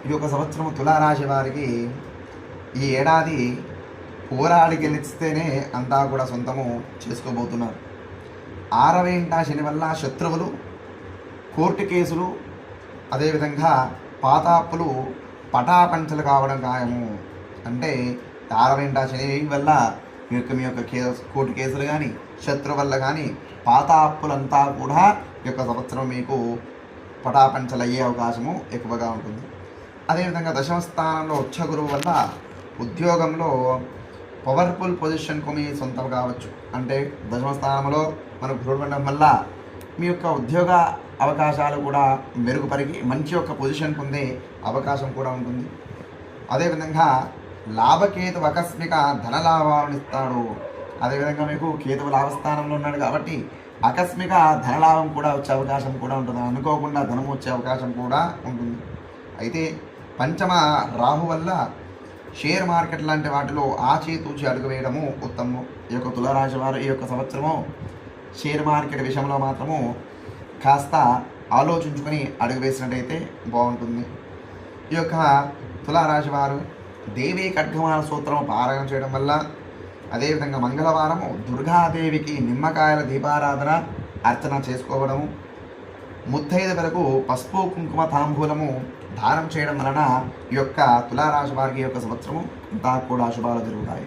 ఈ యొక్క సంవత్సరం తులారాశి వారికి ఈ ఏడాది పోరాడి గెలిస్తేనే అంతా కూడా సొంతము చేసుకోబోతున్నారు. 6వ ఇంట శని వల్ల శత్రువులు, కోర్టు కేసులు, అదేవిధంగా పాతాప్పులు పటాపంచలు కావడం ఖాయము. అంటే 6వ ఇంట శని వల్ల మీ యొక్క కోర్టు కేసులు కానీ, శత్రు వల్ల కానీ పాతాప్పులంతా కూడా ఈ యొక్క సంవత్సరం మీకు పటాపంచలు అయ్యే అవకాశము ఎక్కువగా ఉంటుంది. అదేవిధంగా దశమ స్థానంలో ఉచ్చ గురువు వల్ల ఉద్యోగంలో పవర్ఫుల్ పొజిషన్కు మీ సొంతం కావచ్చు. అంటే దశమ స్థానంలో మనకు గురువు ఉండడం వల్ల మీ యొక్క ఉద్యోగ అవకాశాలు కూడా మెరుగుపరిగి మంచి యొక్క పొజిషన్ పొందే అవకాశం కూడా ఉంటుంది. అదేవిధంగా లాభకేతు ఆకస్మిక ధనలాభాలను ఇస్తాడు. అదేవిధంగా మీకు కేతువు లాభస్థానంలో ఉన్నాడు కాబట్టి ఆకస్మిక ధనలాభం కూడా వచ్చే అవకాశం కూడా ఉంటుంది. అనుకోకుండా ధనం వచ్చే అవకాశం కూడా ఉంటుంది. అయితే పంచమ రాహు వల్ల షేర్ మార్కెట్ లాంటి వాటిలో ఆచితూచి అడుగు వేయడము ఉత్తమము. ఈ యొక్క తులారాశి వారు ఈ యొక్క సంవత్సరము షేర్ మార్కెట్ విషయంలో మాత్రము కాస్త ఆలోచించుకొని అడుగు వేసినట్టయితే బాగుంటుంది. ఈ యొక్క తులారాశి వారు దేవీ ఖడ్గమాల సూత్రము పారాయణం చేయడం వల్ల, అదేవిధంగా మంగళవారము దుర్గాదేవికి నిమ్మకాయల దీపారాధన అర్చన చేసుకోవడము, ముత్తైదువులకు పసుపు కుంకుమ తాంబూలము దానం చేయడం వలన ఈ యొక్క తులారాశి వారికి ఈ యొక్క సంవత్సరము అంతా కూడా శుభాలు జరుగుతాయి.